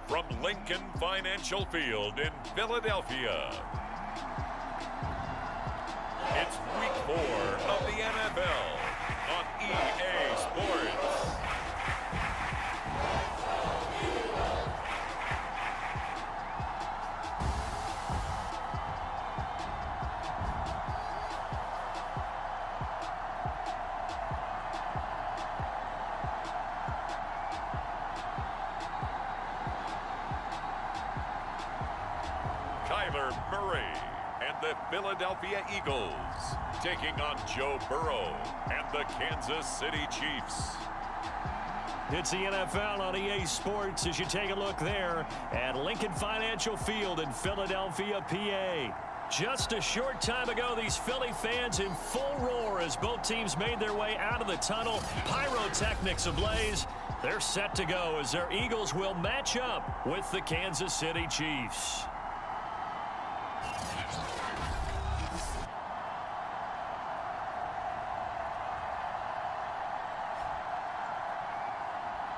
from Lincoln Financial Field in Philadelphia. It's Week 4 of the NFL on EA Sports. Murray and the Philadelphia Eagles taking on Joe Burrow and the Kansas City Chiefs. It's the NFL on EA Sports as you take a look there at Lincoln Financial Field in Philadelphia, PA. Just a short time ago, these Philly fans in full roar as both teams made their way out of the tunnel. Pyrotechnics ablaze. They're set to go as their Eagles will match up with the Kansas City Chiefs.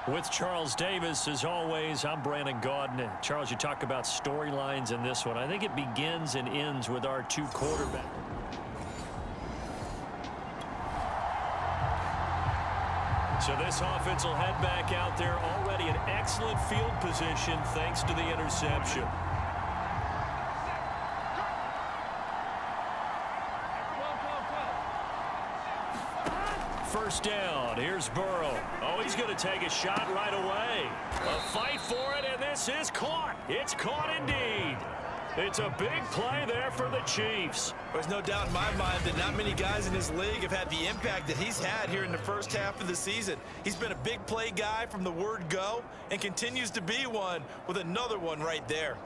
With Charles Davis, as always, I'm Brandon Gaudin. Charles, you talk about storylines in this one. I think it begins and ends with our two quarterbacks. So this offense will head back out there, already in excellent field position thanks to the interception. First down, here's Burrow. Oh, he's going to take a shot right away. A fight for it, and this is caught. It's caught indeed. It's a big play there for the Chiefs. There's no doubt in my mind that not many guys in this league have had the impact that he's had here in the first half of the season. He's been a big play guy from the word go and continues to be one with another one right there.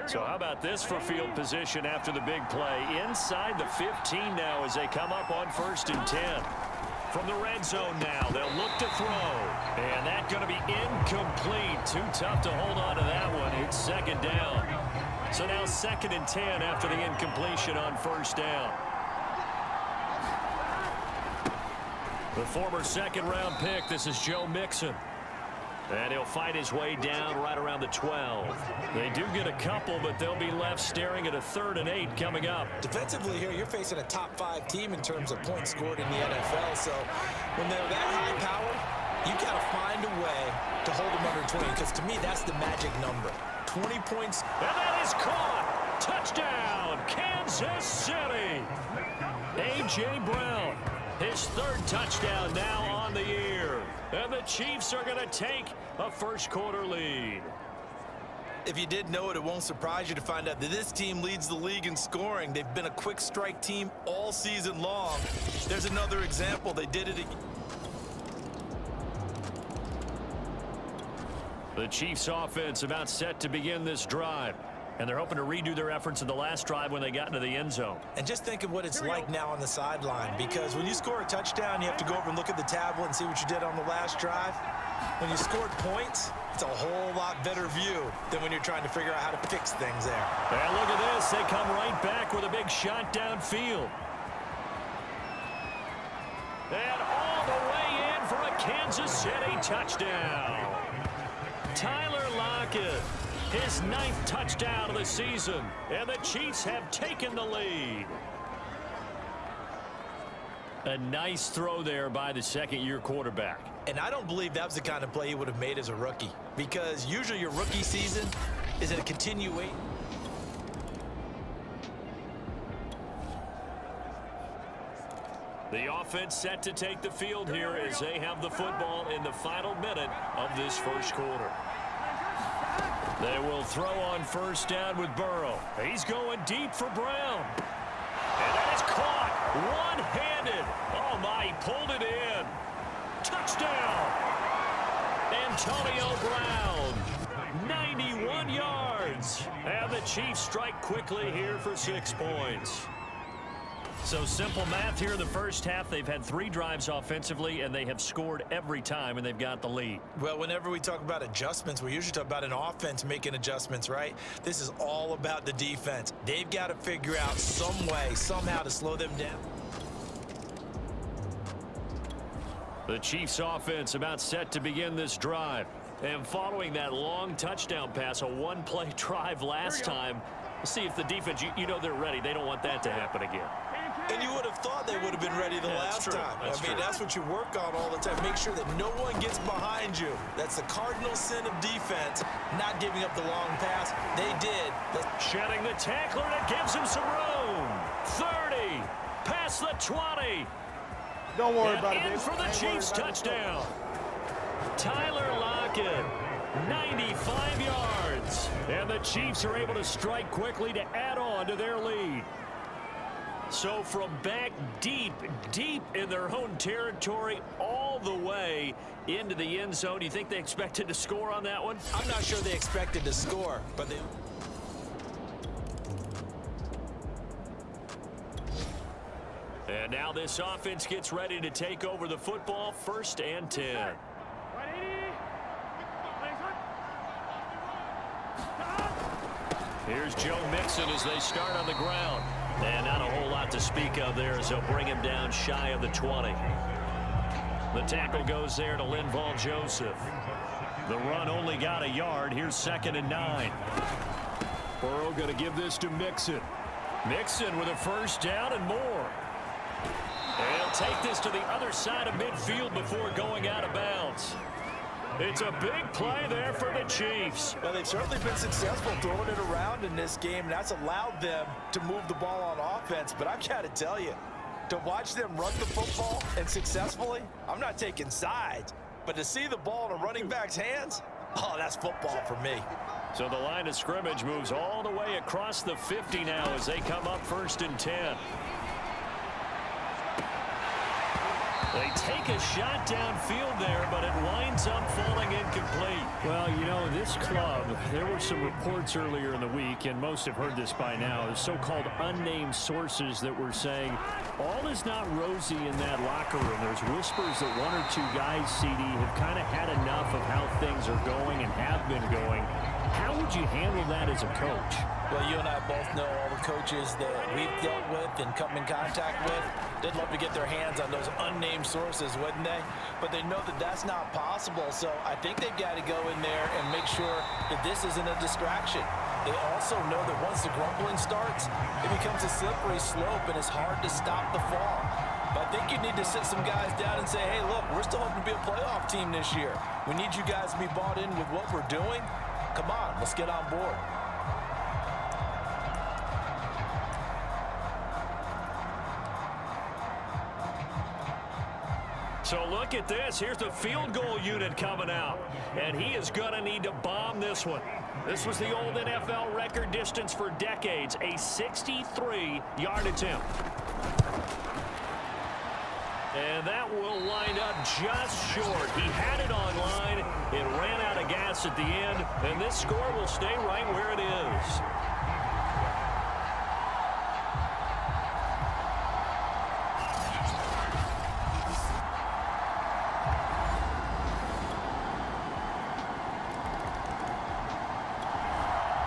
So how about this for field position after the big play? Inside the 15 now as they come up on 1st and 10. From the red zone now, they'll look to throw. And that's going to be incomplete. Too tough to hold on to that one. It's 2nd down. So now 2nd and 10 after the incompletion on 1st down. The former 2nd-round pick, this is Joe Mixon. And he'll fight his way down right around the 12. They do get a couple, but they'll be left staring at a 3rd and 8 coming up. Defensively here, you're facing a top 5 team in terms of points scored in the NFL. So when they're that high power, you got to find a way to hold them under 20. Because to me, that's the magic number. 20 points. And that is caught. Touchdown, Kansas City. A.J. Brown. His 3rd touchdown now on the year. And the Chiefs are going to take a first-quarter lead. If you did know it, it won't surprise you to find out that this team leads the league in scoring. They've been a quick strike team all season long. There's another example. They did it again. The Chiefs offense about set to begin this drive. And they're hoping to redo their efforts in the last drive when they got into the end zone. And just think of what it's like now on the sideline, because when you score a touchdown, you have to go over and look at the tablet and see what you did on the last drive. When you scored points, it's a whole lot better view than when you're trying to figure out how to fix things there. And look at this. They come right back with a big shot downfield. And all the way in for a Kansas City touchdown. Tyler Lockett. His 9th touchdown of the season, and the Chiefs have taken the lead. A nice throw there by the 2nd-year quarterback. And I don't believe that was the kind of play he would have made as a rookie, because usually your rookie season is a continuation. The offense set to take the field here as they have the football in the final minute of this first quarter. They will throw on 1st down with Burrow. He's going deep for Brown. And that is caught. One-handed. Oh, my, he pulled it in. Touchdown. Antonio Brown. 91 yards. And the Chiefs strike quickly here for 6 points. So simple math here in the first half. They've had 3 drives offensively, and they have scored every time, and they've got the lead. Well, whenever we talk about adjustments, we usually talk about an offense making adjustments, right? This is all about the defense. They've got to figure out some way, somehow to slow them down. The Chiefs offense about set to begin this drive. And following that long touchdown pass, a one-play drive last time, we'll see if the defense, you know they're ready. They don't want that to happen again. And you would have thought they would have been ready the last time. That's what you work on all the time. Make sure that no one gets behind you. That's the cardinal sin of defense, not giving up the long pass. They did. Shedding the tackler, and it gives him some room. 30, past the 20. Don't worry about it, in baby. for the Chiefs touchdown. Tyler Lockett, 95 yards. And the Chiefs are able to strike quickly to add on to their lead. So from back deep in their own territory all the way into the end zone, do you think they expected to score on that one? I'm not sure they expected to score, but they... And now this offense gets ready to take over the football, 1st and 10. Here's Joe Mixon as they start on the ground. And not a whole lot to speak of there as they'll bring him down shy of the 20. The tackle goes there to Linval Joseph. The run only got a yard. Here's 2nd and 9. Burrow going to give this to Mixon. Mixon with a 1st down and more. And he'll take this to the other side of midfield before going out of bounds. It's a big play there for the Chiefs. Well, they've certainly been successful throwing it around in this game, and that's allowed them to move the ball on offense. But I've got to tell you, to watch them run the football and successfully, I'm not taking sides, but to see the ball in a running back's hands, oh, that's football for me. So the line of scrimmage moves all the way across the 50 now as they come up 1st and 10. They take a shot downfield there, but it winds up falling incomplete. Well, you know, this club, there were some reports earlier in the week, and most have heard this by now, the so-called unnamed sources that were saying all is not rosy in that locker room. There's whispers that 1 or 2 guys, CD, have kind of had enough of how things are going and have been going. How would you handle that as a coach? Well, you and I both know all the coaches that we've dealt with and come in contact with. They'd love to get their hands on those unnamed sources, wouldn't they? But they know that that's not possible, so I think they've got to go in there and make sure that this isn't a distraction. They also know that once the grumbling starts, it becomes a slippery slope and it's hard to stop the fall. But I think you need to sit some guys down and say, hey, look, we're still hoping to be a playoff team this year. We need you guys to be bought in with what we're doing. Come on, let's get on board. So look at this. Here's the field goal unit coming out. And he is going to need to bomb this one. This was the old NFL record distance for decades, a 63-yard attempt. And that will wind up just short. He had it on line. It ran out of gas at the end. And this score will stay right where it is.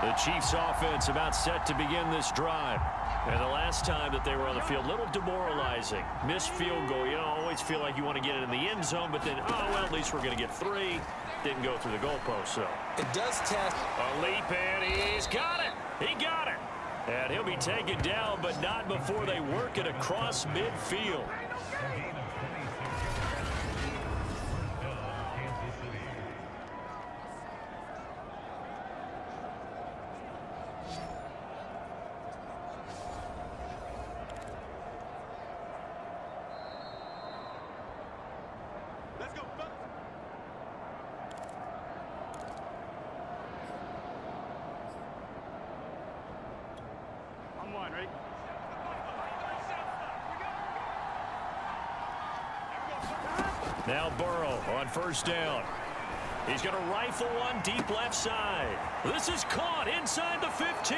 The Chiefs offense about set to begin this drive. And the last time that they were on the field, a little demoralizing. Missed field goal. You know, always feel like you want to get it in the end zone, but then, oh, well, at least we're going to get 3. Didn't go through the goalpost, so. It does test. A leap, and he's got it. He got it. And he'll be taken down, but not before they work it across midfield. Now Burrow on 1st down. He's going to rifle one deep left side. This is caught inside the 15.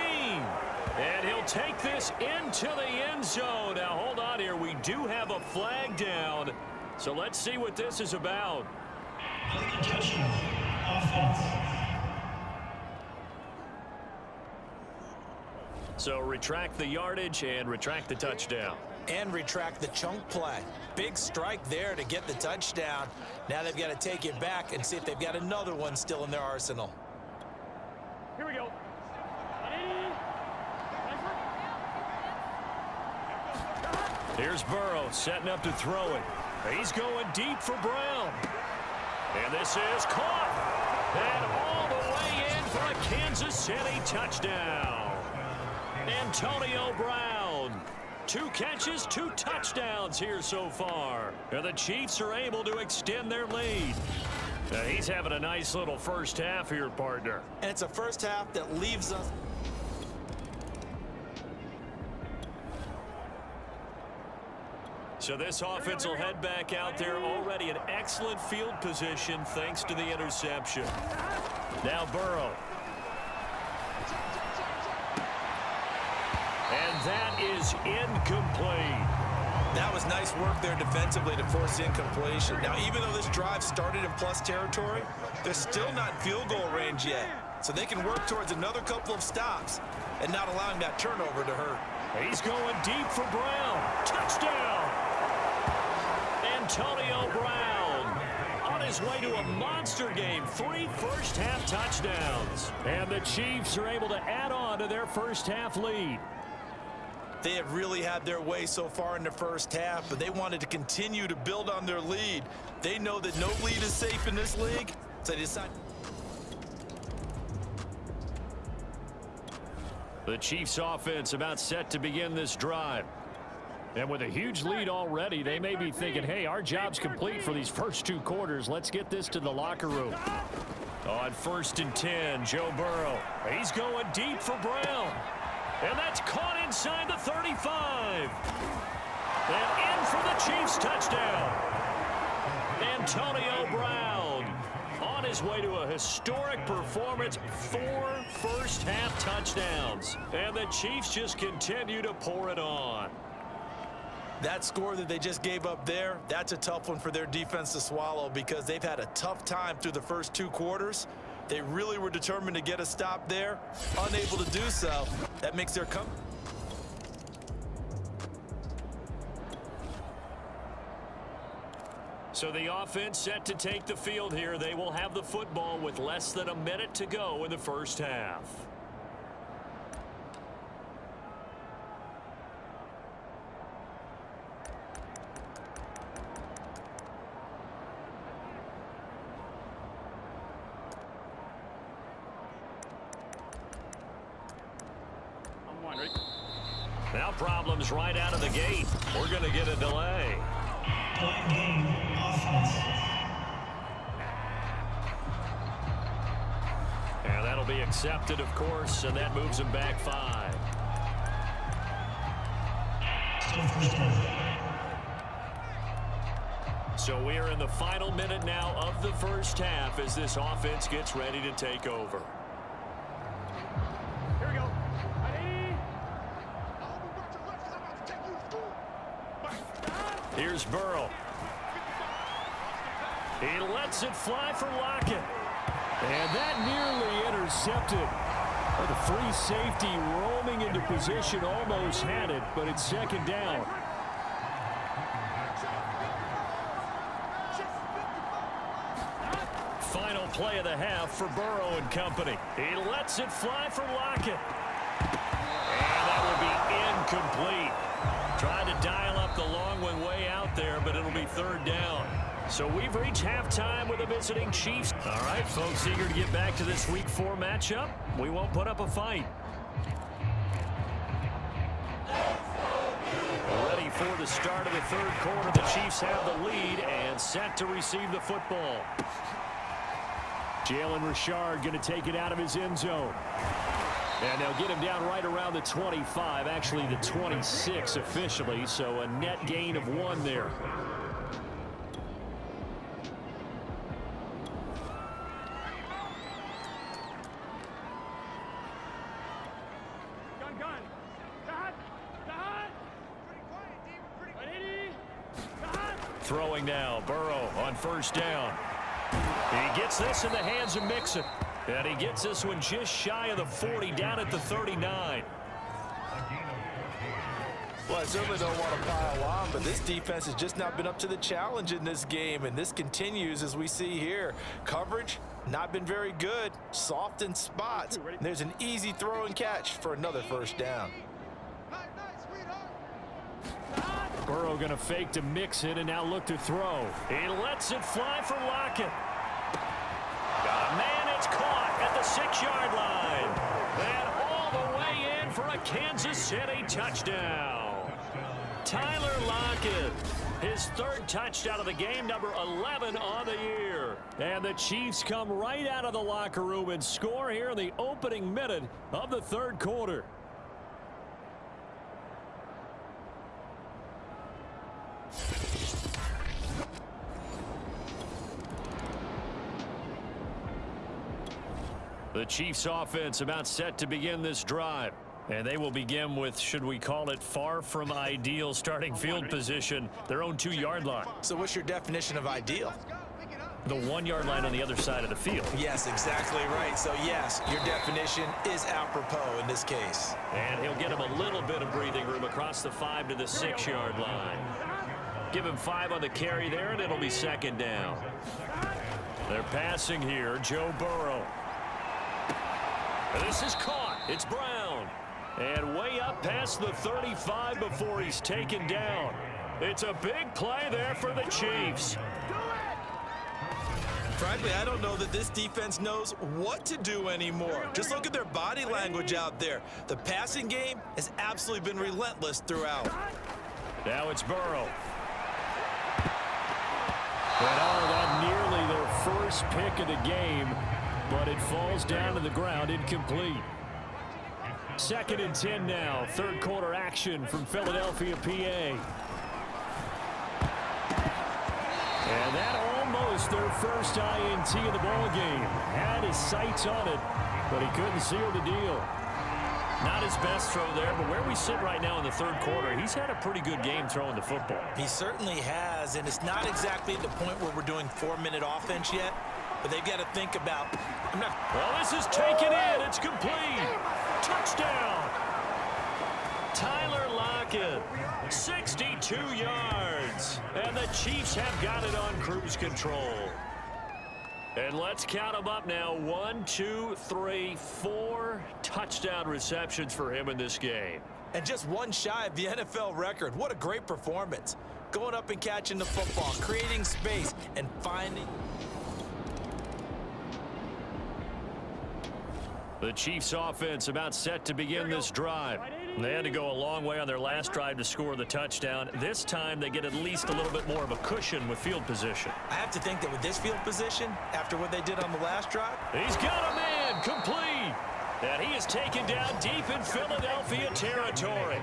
And he'll take this into the end zone. Now hold on here. We do have a flag down. So let's see what this is about. So retract the yardage and retract the touchdown. and retract the chunk play. Big strike there to get the touchdown. Now they've got to take it back and see if they've got another one still in their arsenal. Here we go. Here's Burrow setting up to throw it. He's going deep for Brown. And this is caught. And all the way in for a Kansas City touchdown. Antonio Brown. 2 catches, 2 touchdowns here so far. And the Chiefs are able to extend their lead. Now he's having a nice little first half here, partner. And it's a first half that leaves us. So this offense will head back out there, already in excellent field position thanks to the interception. Now Burrow. And that is incomplete. That was nice work there defensively to force the incompletion. Now, even though this drive started in plus territory, they're still not in field goal range yet. So they can work towards another couple of stops and not allowing that turnover to hurt. He's going deep for Brown. Touchdown! Antonio Brown on his way to a monster game. 3 first-half touchdowns. And the Chiefs are able to add on to their first-half lead. They have really had their way so far in the first half, but they wanted to continue to build on their lead. They know that no lead is safe in this league, so they decide. The Chiefs offense about set to begin this drive. And with a huge lead already, they may be thinking, hey, our job's complete for these first 2 quarters. Let's get this to the locker room. On 1st and 10, Joe Burrow. He's going deep for Brown. And that's caught inside the 35. And in for the Chiefs touchdown. Antonio Brown on his way to a historic performance. 4 first-half touchdowns. And the Chiefs just continue to pour it on. That score that they just gave up there, that's a tough one for their defense to swallow because they've had a tough time through the first 2 quarters. They really were determined to get a stop there, unable to do so. That makes their come. So the offense set to take the field here. They will have the football with less than a minute to go in the first half. Now problems right out of the gate. We're going to get a delay. And that'll be accepted, of course, and that moves him back 5. So we are in the final minute now of the first half as this offense gets ready to take over. Here's Burrow. He lets it fly for Lockett. And that nearly intercepted. The free safety roaming into position almost had it, but it's 2nd down. Final play of the half for Burrow and company. He lets it fly for Lockett. And that will be incomplete. Trying to dial up the long one way out there, but it'll be 3rd down. So we've reached halftime with the visiting Chiefs. All right, folks, eager to get back to this Week 4 matchup. We won't put up a fight. Ready for the start of the 3rd quarter. The Chiefs have the lead and set to receive the football. Jalen Richard going to take it out of his end zone. And they'll get him down right around the 25, actually the 26 officially, so a net gain of 1 there. Throwing now, Burrow on 1st down. He gets this in the hands of Mixon. And he gets this one just shy of the 40, down at the 39. Well, I certainly don't want to pile on, but this defense has just not been up to the challenge in this game, and this continues as we see here. Coverage, not been very good. Soft in spots. There's an easy throw and catch for another first down. Burrow going to fake to Mixon and now look to throw. He lets it fly for Lockett. Man, it's caught at the 6-yard line. And all the way in for a Kansas City touchdown. Tyler Lockett, his 3rd touchdown of the game, number 11 on the year. And the Chiefs come right out of the locker room and score here in the opening minute of the 3rd quarter. The Chiefs offense about set to begin this drive. And they will begin with, should we call it, far from ideal starting field position, their own 2-yard line. So what's your definition of ideal? The 1-yard line on the other side of the field. Yes, exactly right. So yes, your definition is apropos in this case. And he'll get him a little bit of breathing room across the 5 to the 6-yard line. Give him 5 on the carry there, and it'll be 2nd down. They're passing here, Joe Burrow. This is caught. It's Brown. And way up past the 35 before he's taken down. It's a big play there for the Chiefs. Frankly, I don't know that this defense knows what to do anymore. Just look at their body language out there. The passing game has absolutely been relentless throughout. Now it's Burrow. That nearly their first pick of the game, but it falls down to the ground incomplete. 2nd and 10 now. 3rd quarter action from Philadelphia, PA. And that almost their first INT of the ball game. Had his sights on it, but he couldn't seal the deal. Not his best throw there, but where we sit right now in the 3rd quarter, he's had a pretty good game throwing the football. He certainly has, and it's not exactly at the point where we're doing 4-minute offense yet, but they've got to think about... Well, this is taken in. It's complete. Touchdown. Tyler Lockett, 62 yards. And the Chiefs have got it on cruise control. And let's count them up now. 1, 2, 3, 4 touchdown receptions for him in this game. And just one shy of the NFL record. What a great performance. Going up and catching the football, creating space, and finding... The Chiefs offense about set to begin this drive. They had to go a long way on their last drive to score the touchdown. This time they get at least a little bit more of a cushion with field position. I have to think that with this field position, after what they did on the last drive... He's got a man complete. And he is taken down deep in Philadelphia territory.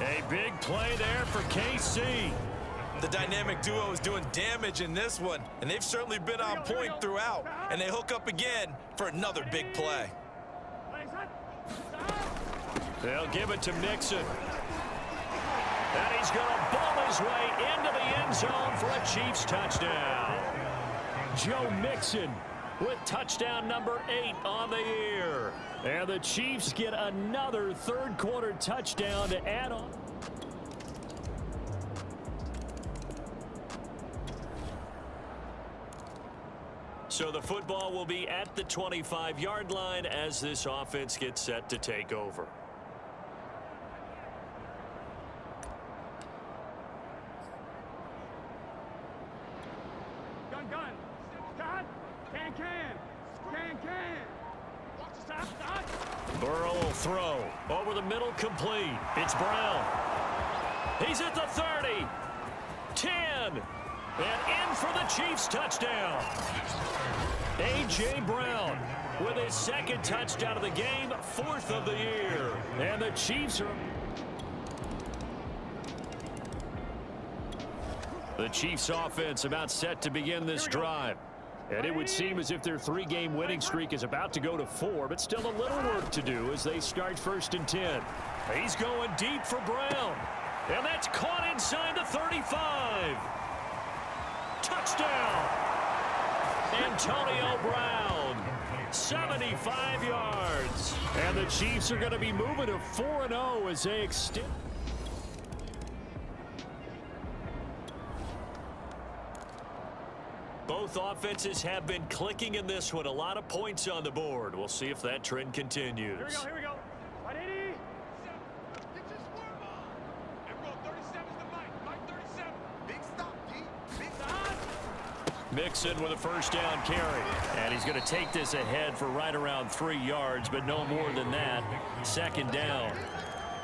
A big play there for KC. The dynamic duo is doing damage in this one, and they've certainly been on point throughout. And they hook up again for another big play. They'll give it to Mixon. And he's going to ball his way into the end zone for a Chiefs touchdown. Joe Mixon with touchdown number 8 on the year. And the Chiefs get another 3rd quarter touchdown to add on. So the football will be at the 25-yard line as this offense gets set to take over. Burrow will throw. Over the middle, complete. It's Brown. He's at the 30. 10. And in for the Chiefs touchdown. A.J. Brown with his 2nd touchdown of the game, 4th of the year. And the Chiefs are... The Chiefs offense about set to begin this drive. And it would seem as if their 3-game winning streak is about to go to 4, but still a little work to do as they start 1st and 10. He's going deep for Brown. And that's caught inside the 35. Touchdown. Antonio Brown, 75 yards. And the Chiefs are going to be moving to 4-0 as they extend. Both offenses have been clicking in this one. A lot of points on the board. We'll see if that trend continues. Here we go. 180. Get your swerve on. And roll 37's the Mike 37. Big stop, D. Big stop. Mixon with a first down carry. And he's going to take this ahead for right around 3 yards, but no more than that. Second down.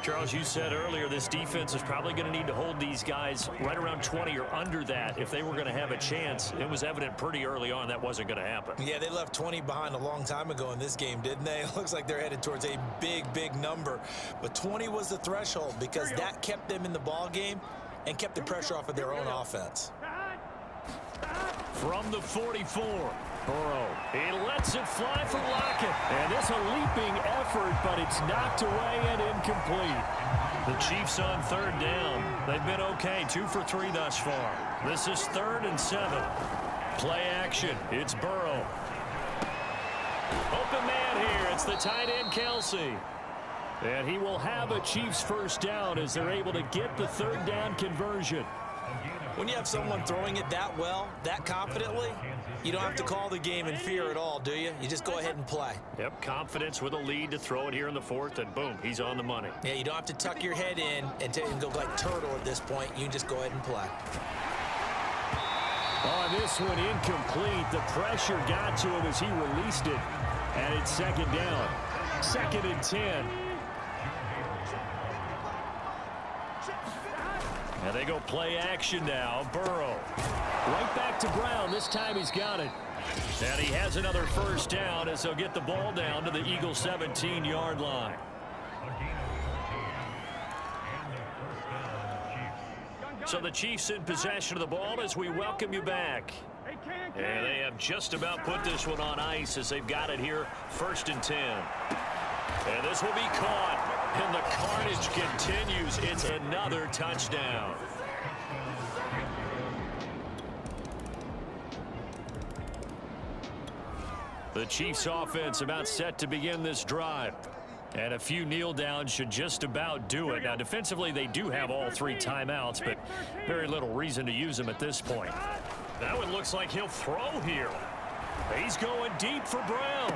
Charles, you said earlier this defense is probably going to need to hold these guys right around 20 or under that if they were going to have a chance. It was evident pretty early on that wasn't going to happen. Yeah, they left 20 behind a long time ago in this game, didn't they? It looks like they're headed towards a big number. But 20 was the threshold because that kept them in the ball game and kept the pressure off of their own offense. From the 44, Burrow. He lets it fly for Lockett. And it's a leaping effort, but it's knocked away and incomplete. The Chiefs on third down. They've been okay, 2 for 3 thus far. This is 3rd and 7. Play action. It's Burrow. Open man here. It's the tight end, Kelsey. And he will have a Chiefs first down as they're able to get the third down conversion. When you have someone throwing it that well, that confidently, you don't have to call the game in fear at all, do you? You just go ahead and play. Yep, confidence with a lead to throw it here in the 4th, and boom, he's on the money. Yeah, you don't have to tuck your head in and go like turtle at this point. You can just go ahead and play. Oh, this one incomplete. The pressure got to him as he released it. And it's second down. 2nd and 10. And they go play action now. Burrow. Right back to Brown. This time he's got it. And he has another first down as they'll get the ball down to the Eagles' 17-yard line. So the Chiefs in possession of the ball as we welcome you back. And they have just about put this one on ice as they've got it here. 1st and 10. And this will be caught. And the carnage continues. It's another touchdown. The Chiefs offense about set to begin this drive. And a few kneel downs should just about do it. Now defensively they do have all 3 timeouts, but very little reason to use them at this point. That one looks like he'll throw here. He's going deep for Brown.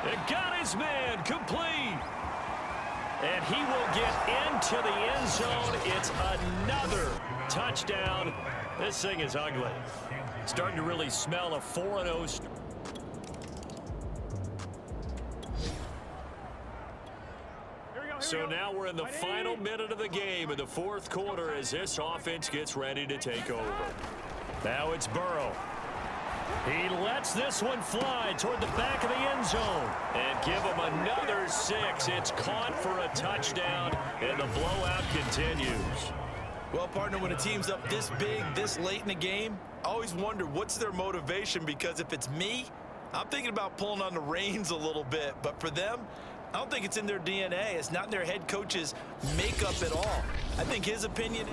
And got his man complete. And he will get into the end zone. It's another touchdown. This thing is ugly. Starting to really smell a 4-0. So now we're in the final minute of the game in the 4th quarter as this offense gets ready to take over. Now it's Burrow. He lets this one fly toward the back of the end zone. And give him another 6. It's caught for a touchdown, and the blowout continues. Well, partner, when a team's up this big, this late in the game, I always wonder what's their motivation, because if it's me, I'm thinking about pulling on the reins a little bit. But for them, I don't think it's in their DNA. It's not in their head coach's makeup at all. I think his opinion...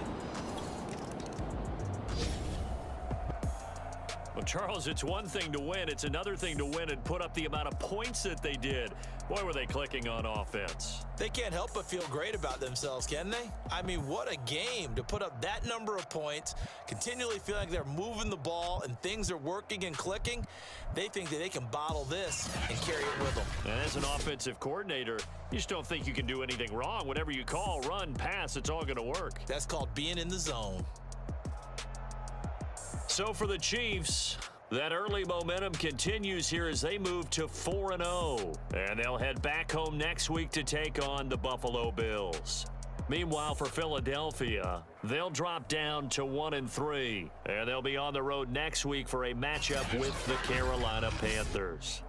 Well, Charles, it's one thing to win. It's another thing to win and put up the amount of points that they did. Boy, were they clicking on offense. They can't help but feel great about themselves, can they? I mean, what a game to put up that number of points, continually feel like they're moving the ball and things are working and clicking. They think that they can bottle this and carry it with them. And as an offensive coordinator, you just don't think you can do anything wrong. Whatever you call, run, pass, it's all going to work. That's called being in the zone. So for the Chiefs, that early momentum continues here as they move to 4-0. And they'll head back home next week to take on the Buffalo Bills. Meanwhile, for Philadelphia, they'll drop down to 1-3. And they'll be on the road next week for a matchup with the Carolina Panthers.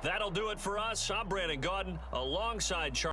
That'll do it for us. I'm Brandon Gaudin alongside Charles.